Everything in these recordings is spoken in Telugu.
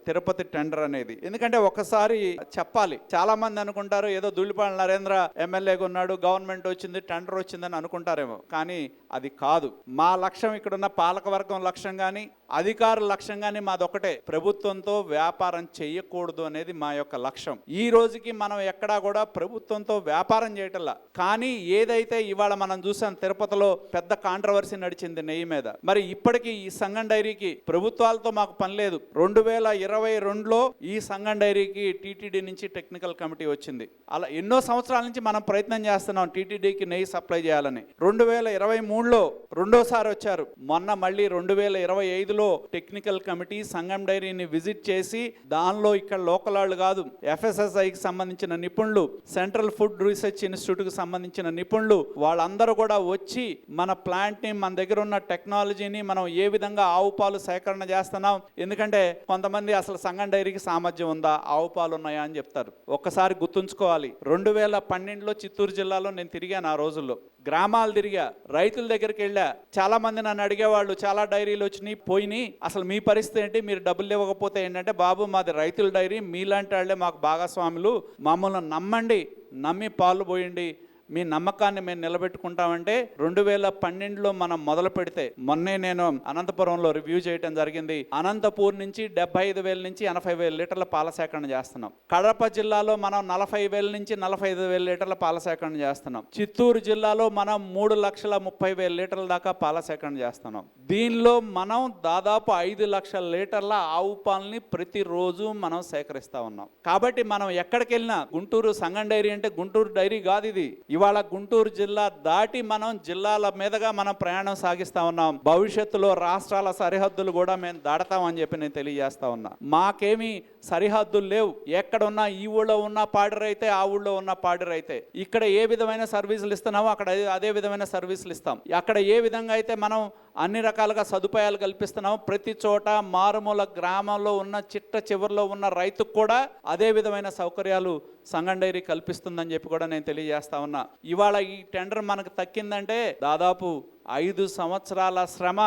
తిరుపతి టెండర్ అనేది. ఎందుకంటే ఒకసారి చెప్పాలి, చాలా మంది అనుకుంటారు ఏదో ధూళిపాల నరేంద్ర ఎమ్మెల్యేగా ఉన్నాడు, గవర్నమెంట్ వచ్చింది, టెండర్ వచ్చిందని అనుకుంటారేమో, కానీ అది కాదు. మా లక్ష్యం, ఇక్కడున్న పాలకవర్గం లక్ష్యం కానీ అధికారుల లక్ష్యం కానీ మాదొకటే, ప్రభుత్వంతో వ్యాపారం చేయకూడదు అనేది మా యొక్క లక్ష్యం. ఈ రోజుకి మనం ఎక్కడా కూడా ప్రభుత్వంతో వ్యాపారం చేయటంలా. కానీ ఏదైతే ఇవాళ మనం చూసాం, తిరుపతిలో పెద్ద కాంట్రవర్సీ నడిచింది నెయ్యి మీద. మరి ఇప్పటికీ ఈ సంగం డైరీకి ప్రభుత్వాలతో మాకు పని లేదు. 2022లో ఈ సంగం డైరీకి టీటీడీ నుంచి టెక్నికల్ కమిటీ వచ్చింది. అలా ఎన్నో సంవత్సరాల నుంచి మనం ప్రయత్నం చేస్తున్నాం టీటీడీకి నెయ్యి సప్లై చేయాలని. 2023లో రెండోసారి వచ్చారు. మొన్న మళ్ళీ 2025లో టెక్నికల్ కమిటీ సంగం డైరీని విజిట్ చేసి, దానిలో ఇక్కడ లోకల్ వాళ్ళు కాదు, FSSAIకి సంబంధించిన నిపుణులు, సెంట్రల్ ఫుడ్ రీసెర్చ్ ఇన్స్టిట్యూట్కి సంబంధించిన నిపుణులు, వాళ్ళందరూ కూడా వచ్చి మన ప్లాంట్ని, మన దగ్గర ఉన్న టెక్నాలజీని మనం ఏ విధంగా ఆవు పాలు సేకరణ చేస్తున్నాం. ఎందుకంటే కొంతమంది అసలు సంగం డైరీకి సామర్థ్యం ఉందా, ఆవు పాలు ఉన్నాయా అని చెప్తారు. ఒక్కసారి గుర్తుంచుకోవాలి, 2012లో చిత్తూరు జిల్లాలో నేను తిరిగాను. ఆ రోజుల్లో గ్రామాలు తిరిగా, రైతుల దగ్గరికి వెళ్ళా. చాలా మంది నన్ను అడిగేవాళ్ళు, చాలా డైరీలు వచ్చినాయి పోయినాయి, అసలు మీ పరిస్థితి ఏంటి, మీరు డబ్బులు ఇవ్వకపోతే ఏంటంటే, బాబు మాది రైతుల డైరీ, మీలాంటి వాళ్ళే మాకు భాగస్వాములు, మమ్మల్ని నమ్మండి, నమ్మి పాలు పోయండి, మీ నమ్మకాన్ని మేము నిలబెట్టుకుంటామంటే 2012లో మనం మొదలు పెడితే, మొన్నే నేను అనంతపురంలో రివ్యూ చేయడం జరిగింది. అనంతపూర్ నుంచి 75,000 నుంచి 80,000 లీటర్ల పాల సేకరణ చేస్తున్నాం. కడప జిల్లాలో మనం 40,000 నుంచి 45,000 లీటర్ల పాల సేకరణ చేస్తున్నాం. చిత్తూరు జిల్లాలో మనం 3,30,000 లీటర్ల దాకా పాల సేకరణ చేస్తున్నాం. దీనిలో మనం దాదాపు 5 లక్షల లీటర్ల ఆవు పాలని ప్రతిరోజు మనం సేకరిస్తా ఉన్నాం. కాబట్టి మనం ఎక్కడికి వెళ్ళినా, గుంటూరు సంగం డైరీ అంటే గుంటూరు డైరీ కాదు ఇది. ఇవాళ గుంటూరు జిల్లా దాటి మనం జిల్లాల మీదుగా మనం ప్రయాణం సాగిస్తా ఉన్నాం. భవిష్యత్తులో రాష్ట్రాల సరిహద్దులు కూడా మేము దాడతామని చెప్పి నేను తెలియజేస్తా ఉన్నా. మాకేమీ సరిహద్దులు లేవు. ఎక్కడున్నా, ఈ ఊళ్ళో ఉన్న పాడిరైతే ఆ ఊళ్ళో ఉన్న పాడిరైతే, ఇక్కడ ఏ విధమైన సర్వీసులు ఇస్తున్నామో అక్కడ అదే విధమైన సర్వీసులు ఇస్తాం. అక్కడ ఏ విధంగా అయితే మనం అన్ని రకాలుగా సదుపాయాలు కల్పిస్తున్నాము, ప్రతి చోట మారుమూల గ్రామంలో ఉన్న చిట్ట చివరిలో ఉన్న రైతుకు కూడా అదే విధమైన సౌకర్యాలు సంగం డైరీ కల్పిస్తుందని చెప్పి కూడా నేను తెలియజేస్తా ఉన్నా. ఇవాళ ఈ టెండర్ మనకు తక్కిందంటే దాదాపు 5 సంవత్సరాల శ్రమ,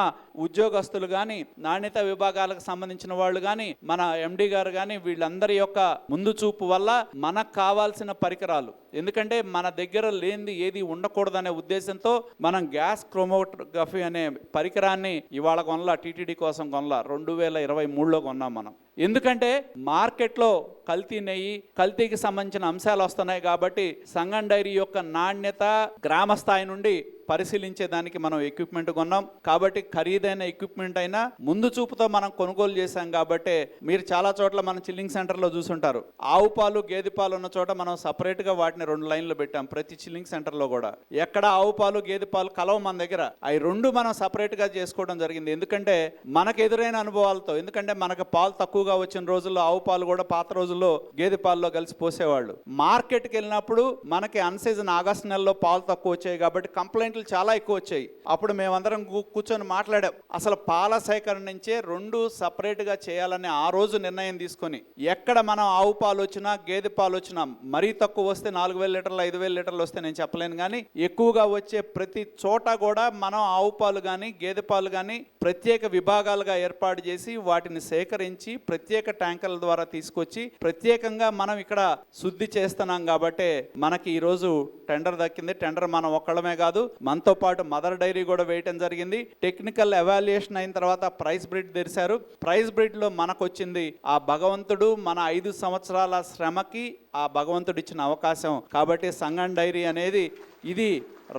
ఉద్యోగస్తులు కానీ, నాణ్యత విభాగాలకు సంబంధించిన వాళ్ళు కానీ, మన MD గారు కానీ, వీళ్ళందరి యొక్క ముందు చూపు వల్ల మనకు కావాల్సిన పరికరాలు, ఎందుకంటే మన దగ్గర లేనిది ఏది ఉండకూడదనే ఉద్దేశంతో మనం గ్యాస్ క్రోమోటోగ్రఫీ అనే పరికరాన్ని ఇవాళ కొనలా, టీటీడీ కోసం కొనలా, 2023లో కొన్నాం మనం. ఎందుకంటే మార్కెట్లో కల్తీ నెయ్యి, కల్తీకి సంబంధించిన అంశాలు వస్తున్నాయి. కాబట్టి సంగం డైరీ యొక్క నాణ్యత గ్రామ స్థాయి నుండి పరిశీలించేదానికి మనం ఎక్విప్మెంట్ కొన్నాం. కాబట్టి ఖరీదైన ఎక్విప్మెంట్ అయినా ముందు చూపుతో మనం కొనుగోలు చేశాం. కాబట్టి మీరు చాలా చోట్ల మనం చిల్లింగ్ సెంటర్లో చూసుంటారు, ఆవు పాలు, గేదె పాలు ఉన్న చోట మనం సపరేట్గా వాటిని 2 లైన్లు పెట్టాం. ప్రతి చిల్లింగ్ సెంటర్లో కూడా ఎక్కడ ఆవు పాలు, గేదె పాలు కలవ మన దగ్గర, అవి 2 మనం సపరేట్గా చేసుకోవడం జరిగింది. ఎందుకంటే మనకు ఎదురైన అనుభవాలతో, ఎందుకంటే మనకు పాలు తక్కువగా వచ్చిన రోజుల్లో ఆవు పాలు కూడా పాత రోజుల్లో గేదె పాలలో కలిసి పోసేవాళ్ళు. మార్కెట్కి వెళ్ళినప్పుడు మనకి అన్సీజన్ ఆగస్టు నెలలో పాలు తక్కువ వచ్చాయి కాబట్టి కంప్లైంట్లు చాలా ఎక్కువ వచ్చాయి. అప్పుడు మేమందరం కూర్చొని మాట్లాడాం, అసలు పాల సేకరణ నుంచే 2 సపరేట్గా చేయాలని ఆ రోజు నిర్ణయం తీసుకొని, ఎక్కడ మనం ఆవు పాలు వచ్చినా, గేదె పాలు వచ్చినా, మరీ తక్కువ వస్తే 4,000 లీటర్లు, 5,000 లీటర్లు వస్తే నేను చెప్పలేను, కానీ ఎక్కువగా వచ్చే ప్రతి చోట కూడా మనం ఆవు పాలు కానీ, గేదె పాలు కానీ ప్రత్యేక విభాగాలుగా ఏర్పాటు చేసి వాటిని సేకరించి ప్రత్యేక ట్యాంకర్ల ద్వారా తీసుకొచ్చి ప్రత్యేకంగా మనం ఇక్కడ శుద్ధి చేస్తున్నాం. కాబట్టి మనకి ఈరోజు టెండర్ దక్కింది. టెండర్ మనం ఒక్కడమే కాదు, మనతో పాటు మదర్ డైరీ కూడా వేయటం జరిగింది. టెక్నికల్ ఎవాల్యుయేషన్ అయిన తర్వాత ప్రైస్ బ్రిడ్ తెరిచారు. ప్రైస్ బ్రిడ్లో మనకు వచ్చింది ఆ భగవంతుడు, మన 5 సంవత్సరాల శ్రమకి ఆ భగవంతుడు ఇచ్చిన అవకాశం. కాబట్టి సంగం డైరీ అనేది ఇది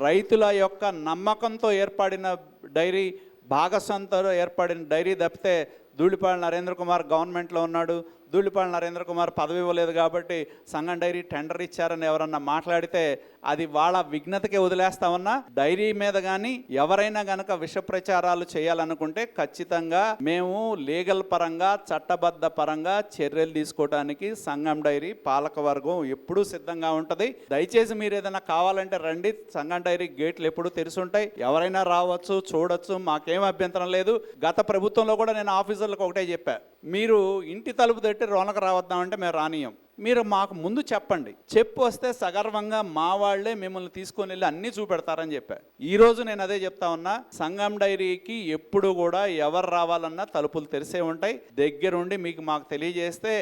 రైతుల యొక్క నమ్మకంతో ఏర్పడిన డైరీ, భాగస్వామ్యంతో ఏర్పడిన డైరీ తప్పితే ధూళిపాల నరేంద్ర కుమార్ గవర్నమెంట్లో ఉన్నాడు, ధూళిపాల నరేంద్ర కుమార్ పదవి ఇవ్వలేదు కాబట్టి సంగం డైరీ టెండర్ ఇచ్చారని ఎవరన్నా మాట్లాడితే అది వాళ్ళ విఘ్నతకే వదిలేస్తామన్నా. డైరీ మీద కానీ ఎవరైనా కనుక విష ప్రచారాలు చేయాలనుకుంటే ఖచ్చితంగా మేము లీగల్ పరంగా, చట్టబద్ధ పరంగా చర్యలు తీసుకోవడానికి సంగం డైరీ పాలకవర్గం ఎప్పుడూ సిద్ధంగా ఉంటుంది. దయచేసి మీరు ఏదైనా కావాలంటే రండి, సంగం డైరీ గేట్లు ఎప్పుడూ తెరిచుంటాయి, ఎవరైనా రావచ్చు, చూడొచ్చు, మాకేం అభ్యంతరం లేదు. గత ప్రభుత్వంలో కూడా నేను ఆఫీసర్లకు ఒకటే చెప్పా, మీరు ఇంటి తలుపు తట్టి రోనకు రావద్దామంటే మేము రానియం. మీరు మాకు ముందు చెప్పండి, చెప్పు వస్తే సగర్వంగా మా వాళ్ళే మిమ్మల్ని తీసుకొని వెళ్ళి అన్నీ చూపెడతారని చెప్పా. ఈరోజు నేను అదే చెప్తా ఉన్నా, సంగం డైరీకి ఎప్పుడు కూడా ఎవరు రావాలన్నా తలుపులు తెరిసే ఉంటాయి. దగ్గరుండి మీకు మాకు తెలియజేస్తే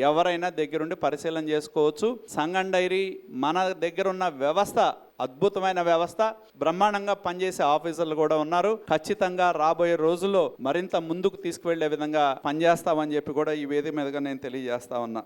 ఎవరైనా దగ్గరుండి పరిశీలన చేసుకోవచ్చు. సంగం డైరీ మన దగ్గర ఉన్న వ్యవస్థ అద్భుతమైన వ్యవస్థ, బ్రహ్మాండంగా పనిచేసే ఆఫీసర్లు కూడా ఉన్నారు. ఖచ్చితంగా రాబోయే రోజుల్లో మరింత ముందుకు తీసుకువెళ్లే విధంగా పనిచేస్తామని చెప్పి కూడా ఈ వేదిక మీదుగా నేను తెలియజేస్తా ఉన్నా.